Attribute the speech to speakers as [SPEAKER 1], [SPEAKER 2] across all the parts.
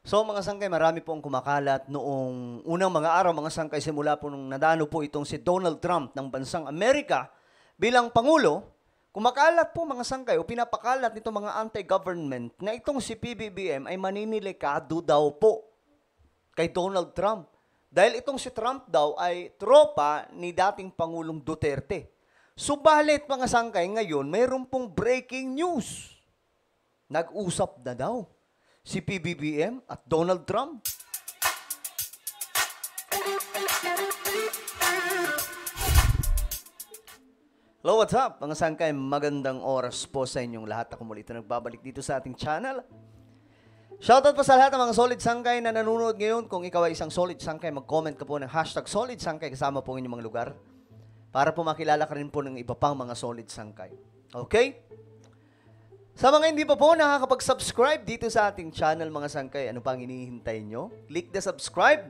[SPEAKER 1] So mga sangkay, marami po ang kumakalat noong unang mga araw, mga sangkay, simula po nung nadano po itong si Donald Trump ng bansang Amerika bilang Pangulo. Kumakalat po mga sangkay o pinapakalat nito mga anti-government na itong si PBBM ay maninilikado daw po kay Donald Trump. Dahil itong si Trump daw ay tropa ni dating Pangulong Duterte. Subalit mga sangkay, ngayon mayroon pong breaking news. Nag-usap na daw si PBBM at Donald Trump. Hello, what's up? Mga sangkay, magandang oras po sa inyong lahat. Ako muli ito nagbabalik dito sa ating channel. Shoutout po sa lahat ng mga solid sangkay na nanonood ngayon. Kung ikaw ay isang solid sangkay, mag-comment ka po ng hashtag solid sangkay kasama po ng inyong mga lugar para po makilala ka rin po ng iba pang mga solid sangkay. Okay? Sa mga hindi pa po nakakapag-subscribe dito sa ating channel mga sangkay, ano pang hinihintay nyo? Click the subscribe.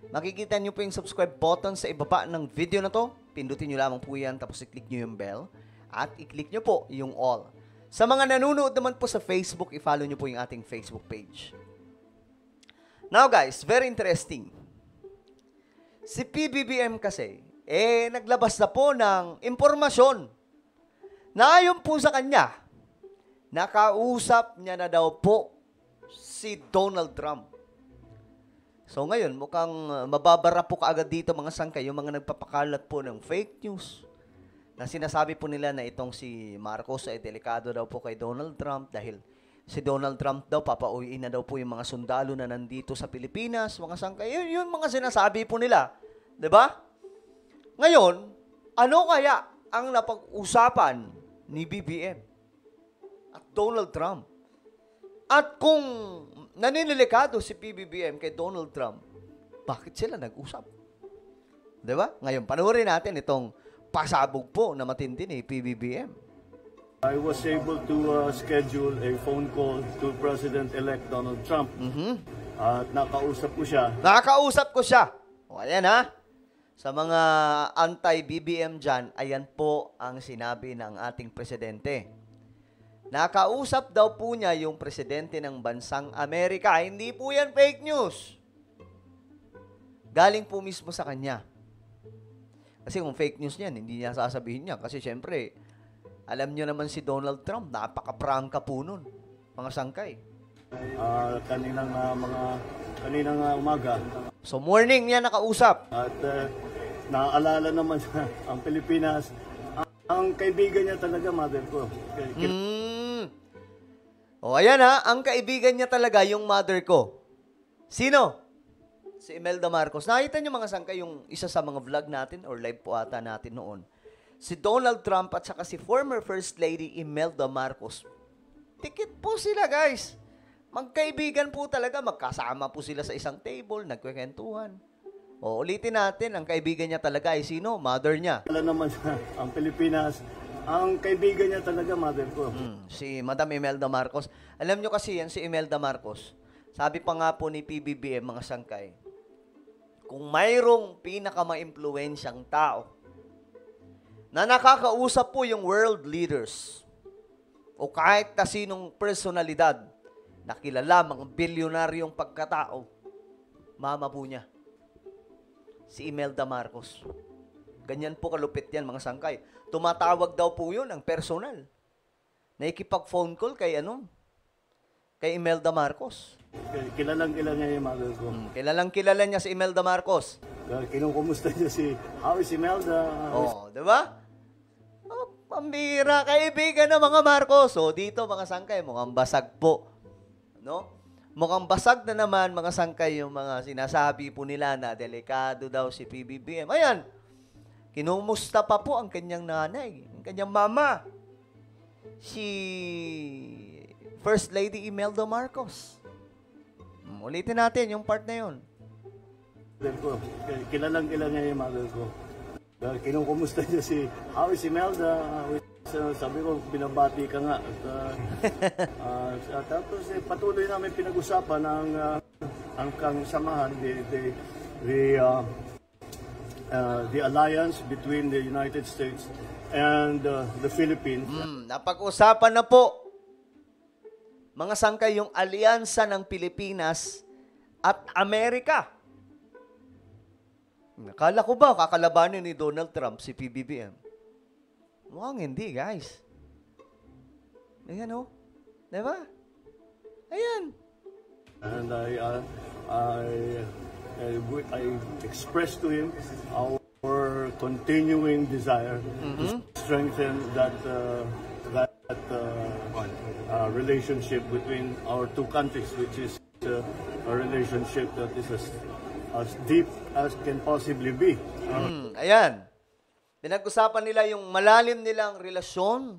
[SPEAKER 1] Makikita nyo po yung subscribe button sa ibaba ng video na to. Pindutin nyo lamang po yan, tapos i-click nyo yung bell. At i-click nyo po yung all. Sa mga nanonood naman po sa Facebook, i-follow nyo po yung ating Facebook page. Now guys, very interesting. Si PBBM kasi, naglabas na po ng impormasyon na ayon po sa kanya, nakausap niya na daw po si Donald Trump. So ngayon, mukhang mababara po kaagad dito mga sangkay, yung mga nagpapakalat po ng fake news na sinasabi po nila na itong si Marcos ay delikado daw po kay Donald Trump dahil si Donald Trump daw papauwiin na daw po yung mga sundalo na nandito sa Pilipinas, mga sangkay. Yun mga sinasabi po nila. 'Di ba? Ngayon, ano kaya ang napag-usapan ni BBM at Donald Trump? At kung naninilikado si PBBM kay Donald Trump, bakit sila nag-usap? Diba? Ngayon, panoorin natin itong pasabog po na matindi ni PBBM.
[SPEAKER 2] I was able to schedule a phone call to President-elect Donald Trump. At nakausap ko siya.
[SPEAKER 1] Nakakausap ko siya. O, ayan ha. Sa mga anti-BBM dyan, ayan po ang sinabi ng ating presidente. Nakausap daw po niya yung presidente ng bansang Amerika. Hindi po yan fake news. Galing po mismo sa kanya. Kasi kung fake news niyan, hindi niya sasabihin niya. Kasi syempre, alam niyo naman si Donald Trump, napaka-prangka po nun. Mga sangkay.
[SPEAKER 2] Kaninang umaga.
[SPEAKER 1] So morning niya nakausap.
[SPEAKER 2] At naaalala naman ang Pilipinas. Ang kaibigan niya talaga, mother ko.
[SPEAKER 1] O, ayan ha, ang kaibigan niya talaga yung mother ko. Sino? Si Imelda Marcos. Nakita niyo mga sangkay yung isa sa mga vlog natin or live po ata natin noon. Si Donald Trump at saka si former First Lady Imelda Marcos. Tikit po sila guys. Magkaibigan po talaga. Magkasama po sila sa isang table, nagkwentuhan. O, ulitin natin, ang kaibigan niya talaga ay sino? Mother niya.
[SPEAKER 2] Alam naman ang Pilipinas. Ang kaibigan niya talaga, mother ko.
[SPEAKER 1] Si Madam Imelda Marcos. Alam nyo kasi yan, si Imelda Marcos. Sabi pa nga po ni PBBM, mga sangkay, kung mayroong pinaka-ma-impluensyang tao na nakakausap po yung world leaders o kahit na sinong personalidad na kilala mga bilyonaryong pagkatao, mama po niya, si Imelda Marcos. Ganyan po kalupit yan, mga sangkay. Tumatawag daw po yun ang personal. Naikipag-phone call kay kay Imelda Marcos.
[SPEAKER 2] Kilalang-kilala niya yung mother ko.
[SPEAKER 1] Kilalang-kilala niya si Imelda Marcos.
[SPEAKER 2] Kinukumusta niya how is Imelda?
[SPEAKER 1] Oh, di ba? Oh, pambira, kaibigan ng mga Marcos. So, dito mga sangkay, mukhang basag po. No? Mukhang basag na naman mga sangkay yung mga sinasabi po nila na delikado daw si PBBM. Ayan, kinumusta pa po ang kanyang nanay, ang kanyang mama, si First Lady Imelda Marcos. Ulitin natin yung part na yun.
[SPEAKER 2] Kilalang-kilala niya yung mother ko. Kinukumusta niya how is Imelda? Sabi ko, binabati ka nga. At tapos patuloy namin pinag-usapan ang samahan, the alliance between the United States and the Philippines.
[SPEAKER 1] Napag-usapan na po mga sangkay, yung alyansa ng Pilipinas at Amerika. Akala ko ba kakalabanin ni Donald Trump si PBBM? Mukhang hindi, guys. Ayan, oh. Diba? Ayan.
[SPEAKER 2] And I expressed to him our continuing desire to strengthen that relationship between our two countries, which is a relationship that is as deep as can possibly be.
[SPEAKER 1] Ayan. Pinag-usapan nila yung malalim nilang relasyon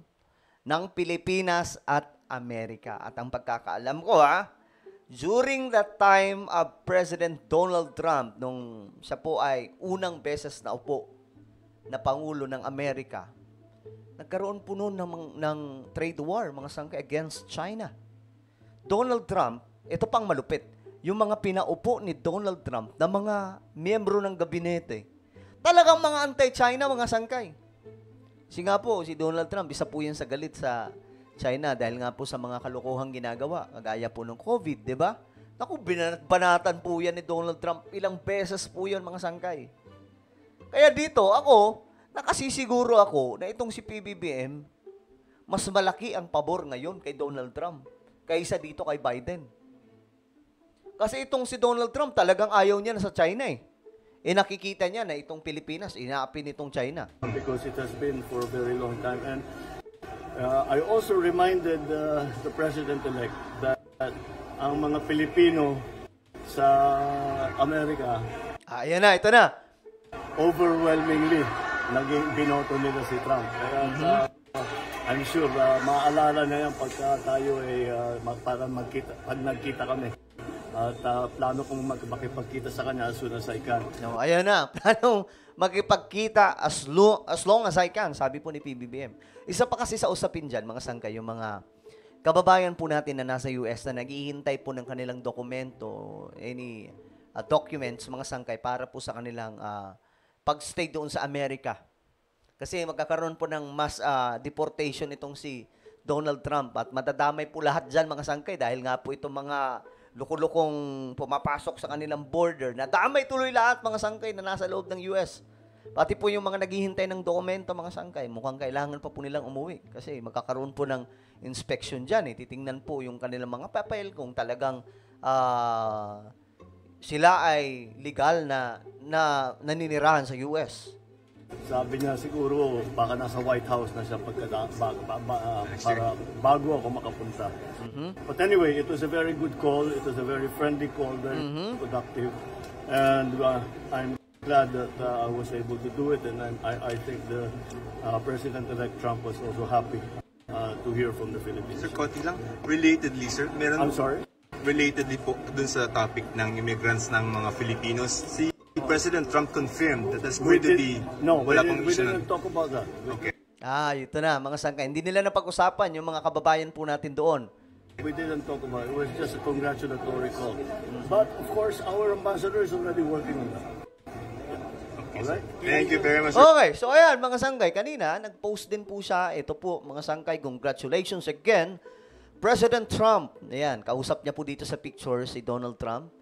[SPEAKER 1] ng Pilipinas at Amerika. At ang pagkakaalam ko, during the time of President Donald Trump, nung siya po ay unang beses na upo na Pangulo ng Amerika, nagkaroon po noon ng trade war, mga sangkay, against China. Donald Trump, ito pang malupit, yung mga pinaupo ni Donald Trump na mga miyembro ng gabinete, talagang mga anti-China, mga sangkay. Kasi nga po, si Donald Trump, isa po yan sa galit sa China dahil nga po sa mga kalokohang ginagawa, kagaya po ng COVID, di ba? Naku, banatan po yan ni Donald Trump. Ilang beses po yan, mga sangkay. Kaya dito, nakasisiguro ako na itong si PBBM, mas malaki ang pabor ngayon kay Donald Trump kaysa dito kay Biden. Kasi itong si Donald Trump, talagang ayaw niya na sa China eh. Nakikita niya na itong Pilipinas, inaapi nitong China.
[SPEAKER 2] Because it has been for a very long time. And I also reminded the President-elect that ang mga Pilipino sa Amerika,
[SPEAKER 1] ayan na, ito na.
[SPEAKER 2] Overwhelmingly, naging binoto nila si Trump. Kaya I'm sure maaalala na yan pagka tayo ay para magkita, pag nagkita kami. At plano kong makipagkita sa kanya as soon as I can.
[SPEAKER 1] No, ayan na. Plano makipagkita as long as I can, sabi po ni PBBM. Isa pa kasi sa usapin dyan, mga sangkay, yung mga kababayan po natin na nasa US na naghihintay po ng kanilang dokumento, any documents, mga sangkay, para po sa kanilang pag-stay doon sa Amerika. Kasi magkakaroon po ng mass deportation itong si Donald Trump at madadamay po lahat dyan, mga sangkay, dahil nga po itong mga lukulukong pumapasok sa kanilang border. Nadamay tuloy lahat, mga sangkay, na nasa loob ng US. Pati po yung mga naghihintay ng dokumento, mga sangkay, mukhang kailangan pa po nilang umuwi. Kasi magkakaroon po ng inspection dyan. Titingnan po yung kanilang mga papel kung talagang sila ay legal na naninirahan sa US.
[SPEAKER 2] Sabi niya siguro baka nasa White House na siya para bago ako makapunta. But anyway, it was a very good call. It was a very friendly call, very productive. And I'm glad that I was able to do it. And I think the President-elect Trump was also happy to hear from the Philippines.
[SPEAKER 3] Sir, konti lang. Relatedly, sir,
[SPEAKER 2] I'm sorry?
[SPEAKER 3] Relatedly po dun sa topic ng immigrants ng mga Filipinos, si President Trump confirmed that there's going to be wala pong
[SPEAKER 2] we
[SPEAKER 3] issue
[SPEAKER 2] didn't talk about that.
[SPEAKER 3] Okay.
[SPEAKER 1] Ito na, mga sangkay. Hindi nila napag-usapan yung mga kababayan po natin doon.
[SPEAKER 2] We didn't talk about it. It was just a congratulatory call. But of course, our ambassador is already working on that. Alright?
[SPEAKER 3] Thank you very much, sir.
[SPEAKER 1] Okay, so ayan, mga sangkay. Kanina, nag-post din po siya. Ito po, mga sangkay, congratulations again. President Trump. Ayan, kausap niya po dito sa picture si Donald Trump.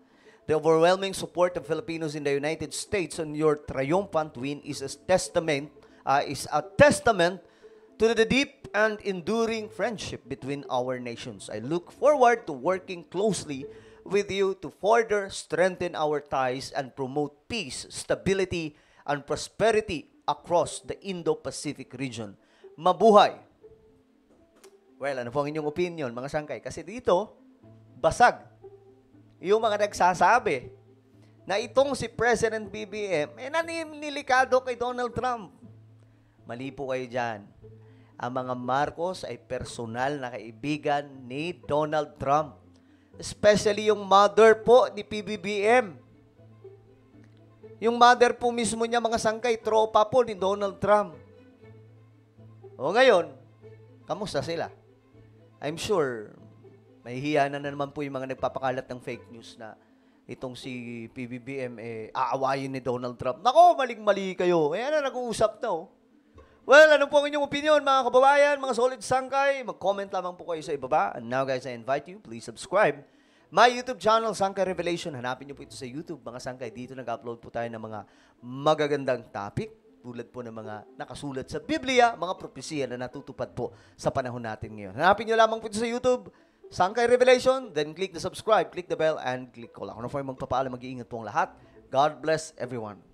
[SPEAKER 1] The overwhelming support of Filipinos in the United States on your triumphant win is a testament to the deep and enduring friendship between our nations. I look forward to working closely with you to further strengthen our ties and promote peace, stability, and prosperity across the Indo-Pacific region. Mabuhay! Well, ano po ang inyong opinion, mga sangkay? Kasi dito, basag yung mga nagsasabi na itong si President BBM naninilikado kay Donald Trump. Mali po kayo dyan. Ang mga Marcos ay personal na kaibigan ni Donald Trump. Especially yung mother po ni PBBM. Yung mother po mismo niya, mga sangkay, tropa po ni Donald Trump. O ngayon, kamusta sila? I'm sure mahihiya na naman po yung mga nagpapakalat ng fake news na itong si PBBM aawayin ni Donald Trump. Nako, maling-mali kayo. Ayan na, nag-uusap na. Well, ano po ang inyong opinion, mga kababayan, mga solid sangkay? Mag-comment lamang po kayo sa ibaba. And now, guys, I invite you, please subscribe my YouTube channel, Sangkay Revelation. Hanapin niyo po ito sa YouTube, mga sangkay. Dito nag-upload po tayo ng mga magagandang topic, tulad po ng mga nakasulat sa Biblia, mga propesya na natutupad po sa panahon natin ngayon. Hanapin niyo lamang po ito sa YouTube, Sangkay Revelation, then click the subscribe, click the bell, and click all. Ako na po yung magpapaalam, mag-iingat po ang lahat. God bless everyone.